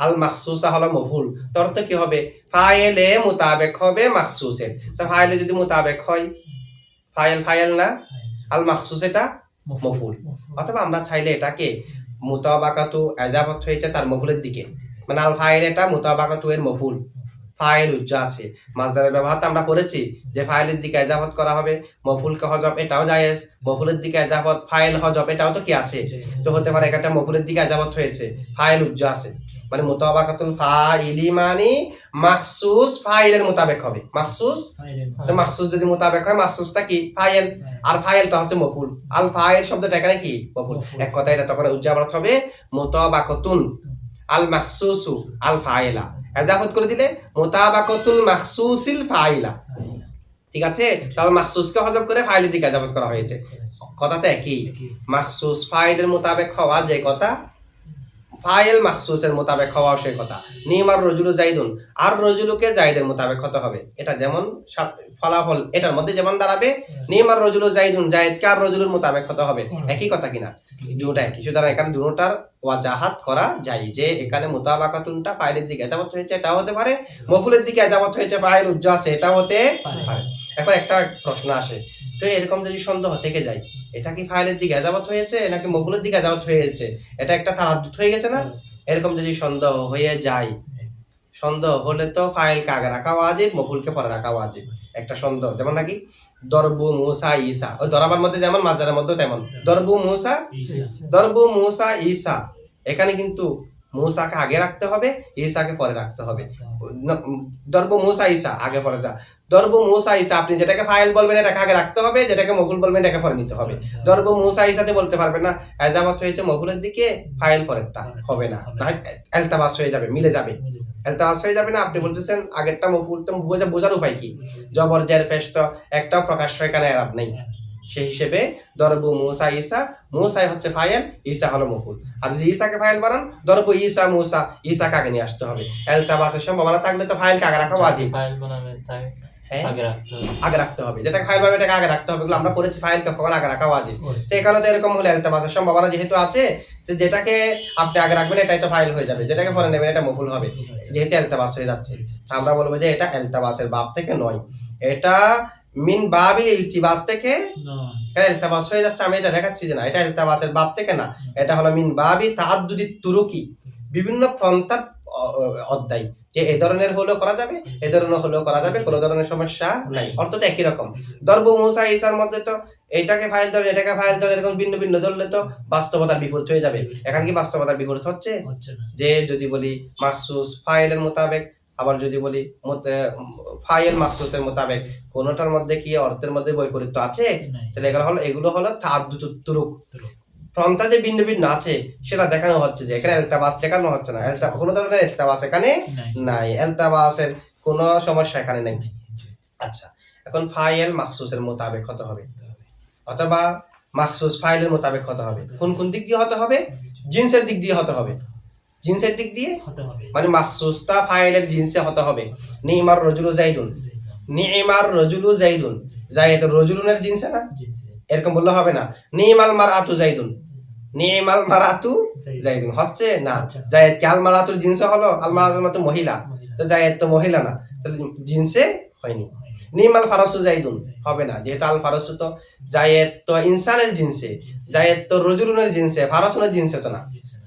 আল মাখসুসা হলো মফুল। তো অর্থ কি হবে? ফাইলে মুতাবেক হবে মাখসুসের, তো ফাইলে যদি মুতাবেক হয়, ফাইল না, আল মাখসুস এটা মফুল। অথবা আমরা চাইলে এটাকে মুতাবাকাতু এজাফত হয়েছে তার মফুলের দিকে, মানে আল ফাইল এটা মুতাবাকাতু এর মফুল, ফাইল উজ্জা আছে। মাসদারের ব্যবহারটা আমরা করেছি যে ফাইলের দিকে এজাফত করা হবে, মফুলকে হজব এটাও জায়েজ, মফুলের দিকে এজাফত ফাইল হজব এটাও তো কি আছে, তো হতে পারে একটা মফুলের দিকে এজাফত হয়েছে, ফাইল উজ্জা আছে, মানে মুতাবাকাতুল ফাইলি মানে মাখসুস ফাইলের মোতাবেক হবে, মাখসুস যদি মোতাবেক হয়, মাখসুসটা কি? ফাইল, আর ফাইলটা হচ্ছে মফুল, আল ফাইল শব্দটা এখানে কি? মফুল। এক কথা এটা তখন উজ্জাবরত হবে মুতাবাকাতুন আল মাখসুসু আল ফাইলা, এজাফত করে দিলে মুতাবাকাতুল মাখসুসিল ফাইলা, ঠিক আছে? তাহলে মাখসুসকে হজব করে ফাইলের দিকে এজাফত করা হয়েছে, কথাটা একই। মাখসুস ফাইলের মোতাবেক হওয়া যে কথা, ফাইল মাখসুসের মোতাবেক হওয়া সেই কথা। নিমার রজুলু জাইদুন, আর রজুলুকে জাইদের মোতাবেক হতে হবে, এটা যেমন ফলাফল এটার মধ্যে যেমন দাঁড়াবে, নিমার রজুলু জাইদুন, জাইদকে আর রজুলুর মোতাবেক হতে হবে, একই কথা কিনা? দুটোটা একই। সুতরাং এখানে দুটোটার ওয়াজাহাত করা যায় যে এখানে মুতাবাকাতুনটা ফাইলের দিকে এজাবত হয়েছে, এটা হতে পারে, মফুলের দিকে এজাবত হয়েছে, ফাইল উজ্জ আছে, এটা হতে পারে। এখন একটা প্রশ্ন আসে, তো এরকম যদি সন্দেহ থেকে যায়, এটা কি ফাইলের দিকে এজাবত হয়েছে নাকি মফুলের দিকে এজাবত হয়েছে, এটা একটা তারাদ্দুদ হয়ে গেছে না? এরকম যদি সন্দেহ হয়ে যায়, সন্দেহ হলে তো ফাইলকে আগে রাখা ওয়াজিব, মফুলকে পরে রাখা ওয়াজিব। একটা সন্দেহ, যেমন নাকি দরবু মুসা ঈসা, ওই দরাবার মধ্যে যেমন মাজারের মধ্যে তেমন, দরবু মুসা ঈসা, এখানে কিন্তু মুসাকে আগে রাখতে হবে, ঈসাকে পরে রাখতে হবে। দরব মুসা ঈসা আগে পরে দরব মুসা ঈসা, আপনি যেটাকে ফাইল বলবেন এটাকে আগে রাখতে হবে, যেটাকে মফুল বলবেন এটাকে পরে নিতে হবে। দরব মুসা ঈসাতে বলতে পারবে না, এজামত হয়েছে মফুলের দিকে, ফাইল পরেরটা হবে না, এলতাবাস হয়ে যাবে, মিলে যাবে, এলতাবাস হয়ে যাবে না। আপনি বলতেছেন আগেরটা মফুল, তো বোঝার উপায় কি? জবর জের পেশ তো একটাও প্রকাশ্য এখানে এরাব নেই, সেই হিসেবে দরবু মুসা ঈসা, মুসাই হচ্ছে ফাইল, ঈসা হলো মফুল। আর যদি ঈসাকে ফাইল বানান, দরবু ঈসা মুসা, ঈসাকে আগে নিয়ে আসতে হবে। এলতাবাসের সম্ভাবনা থাকলে তো ফাইলকে আগে রাখা ওয়াজিব। ফাইল বানাবে তাই হ্যাঁ, আগে রাখতে হবে। আগে রাখতে হবে, যেটা ফাইল বানাবে এটাকে আগে রাখতে হবে। এগুলো আমরা করেছি, ফাইলকে কখন আগে রাখা ওয়াজিব। তো এখানে তো এরকম হলে এলতাবাসের সম্ভাবনা যেহেতু আছে, যে যেটাকে আপনি আগে রাখবেন এটাই তো ফাইল হয়ে যাবে, যেটাকে পরে নেবেন এটা মফুল হবে, যেহেতু এলতাবাস হয়ে যাচ্ছে। আমরা বলবো যে এটা এলতাবাসের বাব থেকে নয়, এটা মিন বাবিল ইলতিবাস থেকে এলতাবাস হয়ে যাচ্ছে। আমি এটা দেখাচ্ছি যে না, এটা এলতাবাসের বাব থেকে না, এটা হলো মিন বাবি তাআদ্দুদি তুরুকি, বিভিন্ন পন্থার অধ্যায়, যে এই ধরনের হলেও করা যাবে, এই ধরনের হলেও করা যাবে, কোনো ধরনের সমস্যা নাই, অর্থ তো একই রকম। দরব মুসা ঈসার মধ্যে তো এইটাকে ফাইল ধরে এটাকে ফাইল ধরে এরকম ভিন্ন ভিন্ন ধরলে তো বাস্তবতার বিপরীত হয়ে যাবে। এখানে কি বাস্তবতার বিপরীত হচ্ছে? যে যদি বলি মাখসুস ফাইলের মোতাবেক, আবার যদি বলি ফাইল মাখসুসের মোতাবেক, কোনটার মধ্যে কি অর্থের মধ্যে বৈপরীত্য আছে? তাহলে এগুলো হলো তাআদ্দুদুত তুরুক, পন্থা যে ভিন্ন ভিন্ন আছে সেটা দেখানো হচ্ছে, যে এখানে এলতাবাস দেখানো হচ্ছে না, কোনো ধরনের এলতাবাস এখানে নাই, এলতাবাসের কোনো সমস্যা এখানে নাই। আচ্ছা, এখন ফাইল মাখসুসের মোতাবেক হতে হবে, অথবা মাখসুস ফাইলের মোতাবেক হতে হবে। কোন দিক দিয়ে হতে হবে? জিন্সের দিক দিয়ে হতে হবে। জিন্সের দিক দিয়ে মানে মাখসুসটা ফাইলের জিন্সে হতে হবে। নিমার রজুলু যাইদুন, নিমার রজুলু যাইদুন, যায়েদ রজুলুনের জিন্সে না, এরকম বললে হবে না। নিমাল মারআতু যাইদুন, নিমাল মারআতু যাইদুন হচ্ছে না, যায়েদ কি আল মারআতুর জিন্সে হলো? আল মারআতুর মতো মহিলা, তো যায়েদ তো মহিলা না, তাহলে জিন্সে হয়নি। নিমাল ফারাসু যাইদুন হবে না, যেহেতু আল ফারাসু তো যায়েদ তো ইনসানের জিন্সে, যায়েদ তো রজুলুনের জিন্সে, ফারাসুনের জিন্সে তো না,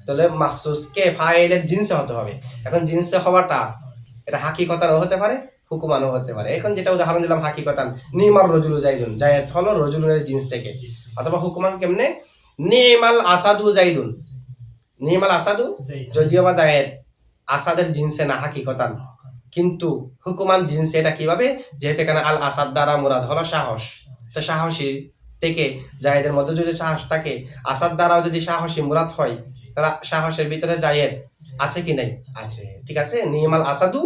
তাহলে মাখসুসকে ফাইলের জিন্সে হতে হবে। এখন জিন্সে হওয়াটা এটা হাকিকতানও হতে পারে, হুকুমানও হতে পারে। এখন যেটা উদাহরণ দিলাম হাকিকতান, নিমার রজুলু যাইদুন, জায়েদ হলো রজুলুনের জিন্স থেকে। অথবা হুকুমান কেমনে? নিমাল আসাদু যাইদুন, নিমাল আসাদু, যদিও বা জায়েদ আসাদের জিন্সে না হাকিকতান, কিন্তু হুকুমান জিন্সে। এটা কিভাবে? যেহেতু এখানে আল আসাদ দ্বারা মুরাদ হলো সাহস, তো সাহসী থেকে জায়েদের মধ্যে যদি সাহস থাকে, আসাদ দ্বারাও যদি সাহসী মুরাদ হয়, তাহলে সাহসের ভিতরে জায়েদ আছে কি নাই? আছে, ঠিক আছে। নিমাল আসাদু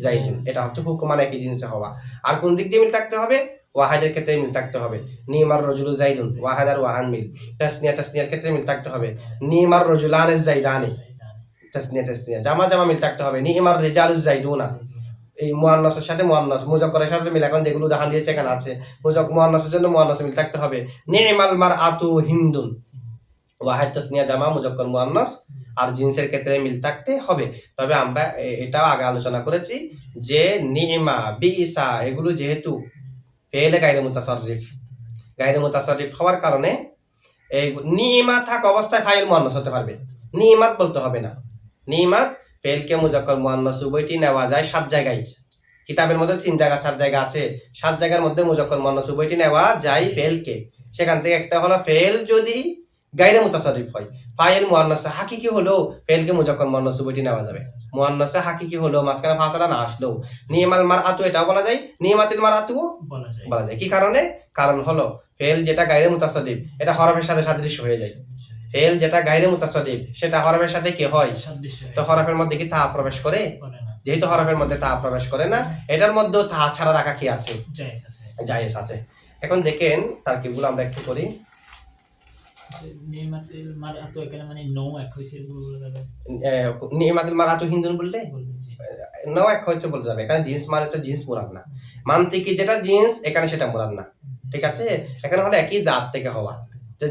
যাইদুন, এটা হচ্ছে হুকুমান একই জিন্সে হওয়া। আর কোন দিক দিয়ে মিল থাকতে হবে? ওয়াহাদের ক্ষেত্রে মিল থাকতে হবে। নিমার রজুলু যাইদুন, ওয়াহাদ আর ওয়াহান মিল। তাসনিয়ার ক্ষেত্রে মিল থাকতে হবে। নিমার রজুলানে যাইদানে, তাসনিয়া। জামা মিল থাকতে হবে। নিমার রিজালু যাইদুনা, এই মুয়ান্নাসের সাথে মুয়ান্নাস, মুযাক্কারের সাথে মিল। এখন যেগুলো উদাহরণ দিয়েছে এখানে আছে, মুয়ান্নাসের জন্য মুয়ান্নাসে মিল থাকতে হবে। নিমাল মারআতু হিন্দুন, ওয়াহিদ তাসনিয়া জামা মুযাক্কার মুয়ান্নাস, আর জিন্সের ক্ষেত্রে মিল থাকতে হবে। তবে আমরা এটাও আগে আলোচনা করেছি যে নি'মা বিইসা এগুলো যেহেতু ফেলে গায়রে মুতাসাররিফ হওয়ার কারণে এই নি'মা থাকা অবস্থায় ফাইল মুয়ান্নাস হতে পারবে, নি'মাত বলতে হবে না। নি'মাত ফেলকে মুযাক্কার মুয়ান্নাস উভয়টি নেওয়া যায় 7 জায়গায়। কিতাবের মধ্যে 3 জায়গা 4 জায়গা আছে, 7 জায়গার মধ্যে মুযাক্কার মুয়ান্নাস উভয়টি নেওয়া যায় ফেলকে। সেখান থেকে একটা হলো ফেল যদি গায়রে মুতাসাররিফ হয়, ফাইল মুয়ান্নাসে হাকিকি হলো ফেলকে মুযাক্কার মুয়ান্নাস উভয়টি নেওয়া যাবে। মুয়ান্নাসে হাকিকি হলো মাঝখানে ফাসালা না আসলেও, নিমাল মারআতু এটাও বলা যায়, নিমাতিল মারআতু বলা যায়। কি কারণে? কারণ হলো ফেল যেটা গায়রে মুতাসাররিফ এটা হরফের সাথে সাদৃশ্য হয়ে যায়। ফেল যেটা গায়রে মুতাসাররিফ সেটা হরফের সাথে কি হয়? তো হরফের মধ্যে কি তা প্রবেশ করে? যেহেতু হরফের মধ্যে তা প্রবেশ করে না, এটার মধ্যে তা ছাড়া রাখা কি আছে? জায়েজ আছে। এখন দেখেন তারকিবগুলো আমরা একটু করি। নিমাতিল মারআতু এখানে মানে নো এক হইছে বলা যাবে, নিমাতিল মারআতু হিন্দুন বললে নো এক হইছে বলা যাবে। এখানে জিন্স মানে তো জিন্স মুরাদ না, মানতিকি যেটা জিন্স এখানে সেটা মুরাদ না, ঠিক আছে। এখানে হলো একই জাত থেকে হওয়া, যে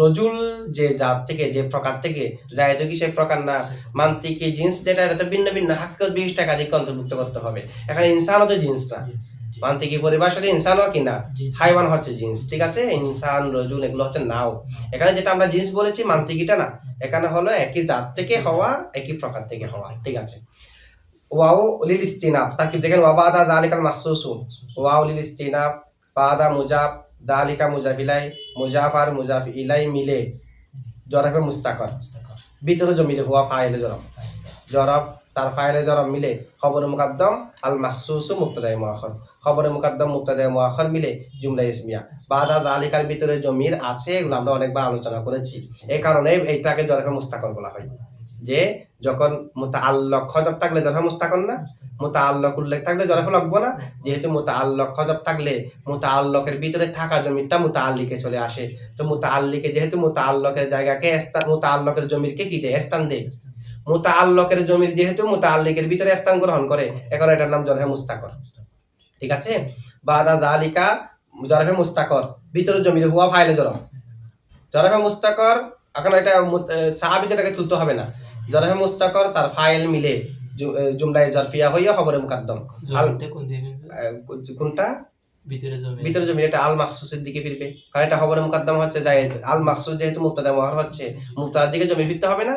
রজুল যে জাত থেকে যে প্রকার থেকে জায়েদ কি সেই প্রকার না, মানতিকি জিন্স যেটা এটা তো ভিন্ন ভিন্ন হাক্কাত 20 টাকা দিয়ে অন্তর্ভুক্ত করতে হবে। এখানে ইনসানও তো জিন্স না, মানতিকি পরিভাষাতে ইনসানও কি না, হাইওয়ান হচ্ছে জিন্স, ঠিক আছে। ইনসান রজুল এগুলো হচ্ছে নাও। এখানে যেটা আমরা জিন্স বলেছি মানতিকিটা না, এখানে হলো একই জাত থেকে হওয়া, একই প্রকার থেকে হওয়া, ঠিক আছে। ওয়াও লিল ইস্তিনাফ, তারকিব দেখেন, ওয়া বাদা যালিকাল মাখসুসু, ওয়াও লিল ইস্তিনাফ, বাদা মুজাফ, যালিকা মুজাফ ইলাই, মুজাফ আর মুজাফ ইলাই মিলে জরফে মুস্তাকর মুস্তাকর ভিতরে জমির হুয়া ফাইলে জরফ জরফ তার ফাইলে জরফ মিলে খবরে মুকদ্দম আল মাখসুসু মুবতাদায়ে মুআখার খবরে মুকদ্দম মুবতাদায়ে মুআখার মিলে জুমলা ইসমিয়া বাদা যালিকার ভিতরে জমির আছে এগুলো আমরা অনেকবার আলোচনা করেছি এই কারণে এইটাকে জরফে মুস্তাকর বলা হয় যে যখন মুতাআল্লাক হযফ থাকলে জরফে মুস্তাকর না মুতাআল্লাক উল্লেখ থাকলে জরফে লাগবে না যেহেতু মুতাআল্লাক হযফ থাকলে মুতাআল্লাকের ভিতরে থাকা জমিরটা মুতাআল্লিকে চলে আসে তো মুতাআল্লিকে যেহেতু মুতাআল্লাকের জায়গাকে মুতাআল্লাকের জমিরকে কি দেয় স্থান দেয় মুতাআল্লাকের জমির যেহেতু মুতাআল্লিকের ভিতরে স্থান গ্রহণ করে এখন এটার নাম জরফে মুস্তাকর ঠিক আছে বাদা যালিকা জরফে মুস্তাকর ভিতরে জমির হুয়া ফাইলে জরফ জরফে মুস্তাকর এখন এটা সাহাবিটাকে তুলতে হবে না জরফে মুস্তাকর তার ফাইল মিলে জুমলায়ে জরফিয়া হইয়া খবরে মুকদ্দম জমিটা কোন দিকে কোনটা ভিতরে ভিতরে জমি এটা আল মাখসুসের দিকে ফিরবে কারণ এটা খবরে মুকদ্দম হচ্ছে জায়েদ আল মাখসুস যেহেতু মুবতাদা মুআখার হচ্ছে মুবতাদার দিকে জমি ফিরতে হবে না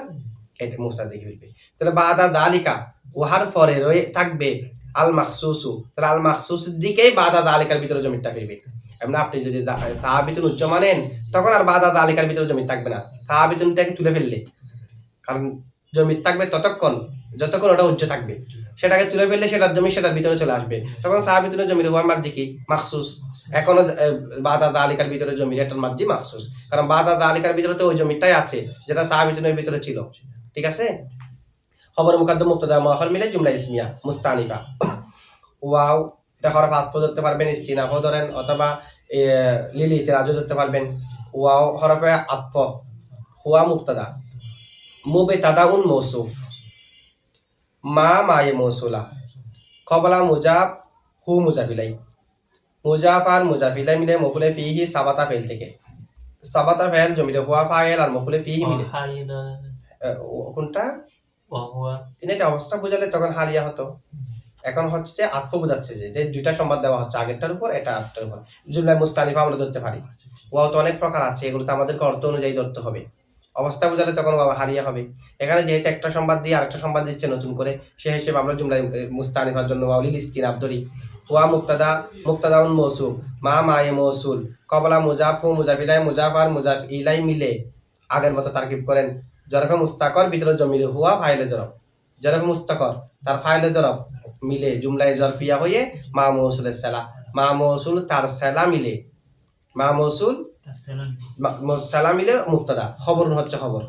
এটা মুবতাদার দিকে ফিরবে তাহলে বাদা যালিকা ওহার পরে রয়ে থাকবে আল মাখসুসু তাহলে আল মাখসুসের দিকেই বাদা যালিকার ভিতরে জমিটা ফিরবে এমন আপনি যদি সাহাবিতুন উচ্চ মানেন তখন আর বাদা যালিকার ভিতরে জমি থাকবে না সাহাবিতুনটাকে তুলে ফেললে কারণ জমি থাকবে ততক্ষণ যতক্ষণ ওটা উচ্চ থাকবে সেটাকে তুলে ফেললে সেটার জমি সেটার ভিতরে চলে আসবে তখন সাহাবিতুনের জমির হুয়া মার্জি কি মাখসুস এখনো বাদা যালিকার ভিতরে জমির এটার মার্জি মাখসুস কারণ বাদা যালিকার ভিতরে তো ওই জমিটাই আছে যেটা সাহাবিতুনের ভিতরে ছিল ঠিক আছে খবর মুকদ্দম মুবতাদা মুআখার মিলে জুমলা ইসমিয়া মুস্তানিফা ওয়াও এটা হরফ আতফ ধরতে পারবেন ইস্তিনাফও ধরেন অথবা লিল ইতিরাজও ধরতে পারবেন ওয়াও হরফে আতফ হুয়া মুবতাদা মুবতাদাউন মৌসুফ মা মায়ে মৌসুলা কবলা মুজাফ হু মুজাফিলাই মুজাফ আর মুজাফিলাই মিলে মফুলে ফিহি সাবাতা ফেল থেকে সাবাতা ফেল জমিলে হুয়া ফাইল আর মফুলে ফিহি মিলে কোনটা এটা অবস্থা বোঝালে তখন হালিয়া হতো এখন হচ্ছে যে আতফ বোঝাচ্ছে যে দুইটা সংবাদ দেওয়া হচ্ছে আগেরটার উপর এটা আরেকটার উপর জুমলায়ে মুস্তানিফা আমরা ধরতে পারি ওয়াও তো অনেক প্রকার আছে এগুলোতে আমাদেরকে অর্থ অনুযায়ী ধরতে হবে অবস্থা বোঝালে তখন হারিয়া হবে এখানে যেহেতু একটা সংবাদ দিয়ে আরেকটা সংবাদ দিচ্ছে নতুন করে সে হিসেবে আমরা জুমলায়ে মুস্তানিফার জন্য ওয়াউলিল ইস্তিনাফ ধরি ওয়া মুবতাদা মুবতাদাউন মৌসুফ মা মায়ে মৌসুল কবলা মুজাফ হু মুজাফিলাই মুজাফ আর মুজাফ ইলাই মিলে আগের মতো তারকিব করেন জরফে মুস্তাকর ভিতরে জমির হুয়া ফাইলে জরফ জরফে মুস্তাকর তার ফাইলে জরফ মিলে জুমলায়ে জরফিয়া হয়ে মা মৌসুলের সালা মা মৌসুল তার সালা মিলে মা মৌসুল সালা মিলে মুবতাদা খবর হচ্ছে খবর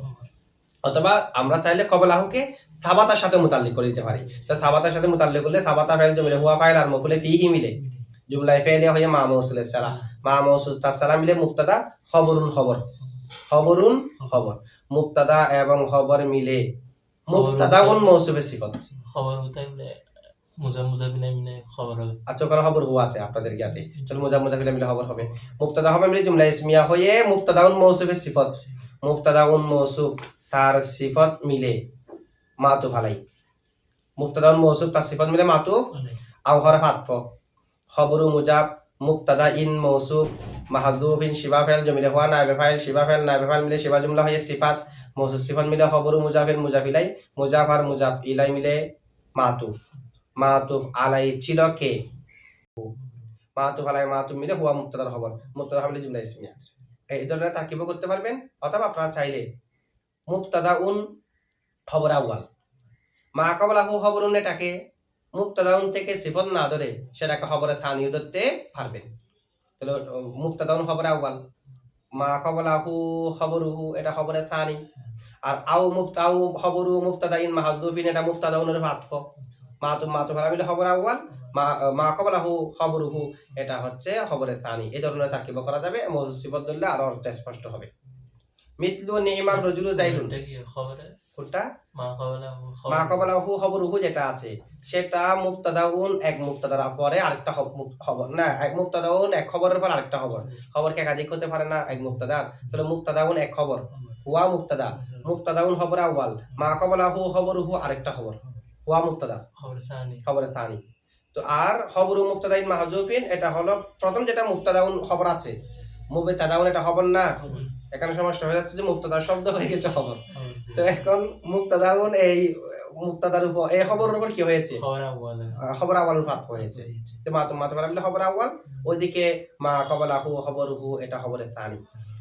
অথবা আমরা চাইলে কবলাহুকে সাবাতার সাথে মুতাল্লিক করে দিতে পারি তো সাবাতার সাথে মুতাল্লিক করলে সাবাতা ফাইল জমিলে হুয়া ফাইল আর মফুলে ফিহি মিলে জুমলায়ে ফাইলিয়া হয়ে মা মৌসুলের সালা মা মৌসুল তার সালা মিলে মুবতাদা খবরুন খবর খবরুন খবর মুবতাদা এবং খবর মিলে মুবতাদাউন মৌসুফের সিফাত খবর থাকলে মুজাফিলাই মিলে খবর হবে আচ্ছা ওখানে খবর হুয়া আছে আপনাদের জ্ঞাতে চলো মুজাফিলাই মিলে খবর হবে মুবতাদা হবে মিলে জুমলা ইসমিয়া হয়ে মুবতাদাউন মৌসুফের সিফাত মুবতাদাউন মৌসুফ তার সিফাত মিলে মাতুফ আলাই মুবতাদাউন মৌসুফ তার সিফাত মিলে মাতুফ আও হরফ আতফ খবরু মুজাফ মুবতাদা ইন মৌসুফ মাহযুফিন শিবা ফাইল জমিলে হুয়া নাইবে ফাইল শিবা ফাইল নাইবে ফাইল মিলে শিবা জুমলা হয়ে সিফাত মৌসুফ সিফাত মিলে খবরু মুজাফির মুজাফিলাই মুজাফ আর মুজাফ ইলাই মিলে মাতুফ মাতুফ আলাই ছিল কে মাতুফ আলাই মাতুফ মিলে হুয়া মুবতাদার খবর মুবতাদা মিলে জুমলা ইসমিয়া এই ধরনের তারকিবও করতে পারবেন অথবা আপনারা চাইলে মুবতাদাউন খবর আউয়াল মা কবলাহু খবরুন এটাকে মুবতাদাউন থেকে সিফত না ধরে সেটাকে খবরে থানিও ধরতে পারবেন তাহলে মুবতাদাউন খবর আউয়াল মা কবলাহু খবরুহু এটা খবরে থানি আর আও মুবতাউ খবরু মুবতাদাইন মাহযুফিন এটা মুবতাদাউনের আতফ মাতুফ আলা মিলে খবর আউয়াল মা কবলাহু খবরুহু এটা হচ্ছে খবরে থানি এই ধরনের তারকিব করা যাবে মৌসুফ সিফত ধরলে আরো অর্থ স্পষ্ট হবে মিথলু নিমার রজুলু জাইলুন খবরে কোনটা মা মা কবলাহু খবরুহু যেটা আছে সেটা মুবতাদাউন এক মুবতাদার পরে আরেকটা খবর না এক মুবতাদাউন এক খবরের পর আরেকটা খবর খবর কি একাধিক হতে পারে না এক মুবতাদার তাহলে মুবতাদাউন এক খবর হুয়া মুবতাদা মুবতাদাউন খবর আউয়াল মা কবলাহু খবরুহু আরেকটা খবর হুয়া মুবতাদা খবরে থানি তো আর খবরু মুবতাদাইন মাহযুফিন এটা হলো প্রথম যেটা মুবতাদাউন খবর আছে মুবতাদাউন এটা খবর না এখানে সমস্যা হয়ে যাচ্ছে যে মুবতাদা শব্দ হয়ে গেছে খবর তো এখন মুবতাদাউন এই মুক্তাদার উপর এই খবরের উপর কি হয়েছে খবর আওয়াল খবর আওয়াল ফাত হয়েছে তো মাতমালা মিলে খবর আওয়াল ওইদিকে মা কবলাহু খবরুহু এটা খবরের তানি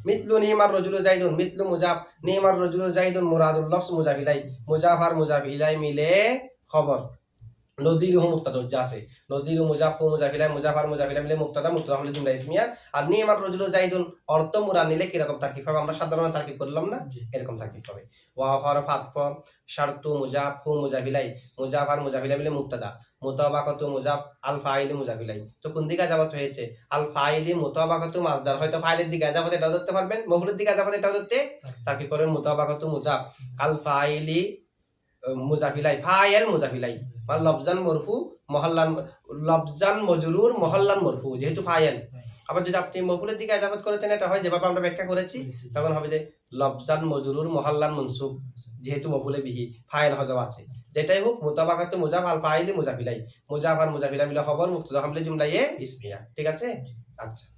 মিথলু নিমার রজুলু জাইদুন মিথলু মুজাফ নিমার রজুলু জাইদুন মুরাদুল লফজ মুজাফিলাই মুজাফ আর মুজাফিলাই মিলে খবর নজিরুহু মুক্তাদা জাসে নজিরু মুজাফু মুজাফিলাই মুজাফ আর মুজাফিলাই মিলে মুক্তাদা মুক্তাদা হলে জুমলা ইসমিয়া আর নিমার রজুলু জাইদুন অর্থ মুরাদ নিলে কি রকম তারকিব হবে আমরা সাধারণত তারকিব করলাম না এরকম তারকিব হবে ওয়া হরফ আতফ শারতু মুজাফ হু মুজাফিলাই মুজাফ আর মুজাফিলাই মিলে মুক্তাদা মুতাবাকাতু মুজাফ আল ফাইলি মুজাফিলাই তো কোন দিকে যাবত হয়েছে আল ফাইলি মুতাবাকাতু মাসদার হয়তো ফাইলের দিকে যাবত এটাও ধরতে পারবেন মফুলের দিকে যাবত এটাও ধরতে তারকিব করেন মুতাবাকাতু মুজাফ আল ফাইলি মুজাফিলাই ফাইল মুজাফিলাই মানে লফজান মরফু মহল্লান লফজান মজরুর মহল্লান মরফু যেহেতু ফাইল আবার যদি আপনি মফুলের দিকে আজাবাত করেছেন এটা হয় যেভাবে আমরা ব্যাখ্যা করেছি তখন হবে যে লফজান মজরুর মহল্লান মনসুব যেহেতু মফুলে বিহি ফাইল হজব আছে যেটাই হোক মুতাবাকাতু মুজাফ আল ফাইলি মুজাফিলাই মুজাফ আর মুজাফিলাই মিলে খবর মুক্তাদা হামলে জুমলা ইসমিয়া ঠিক আছে আচ্ছা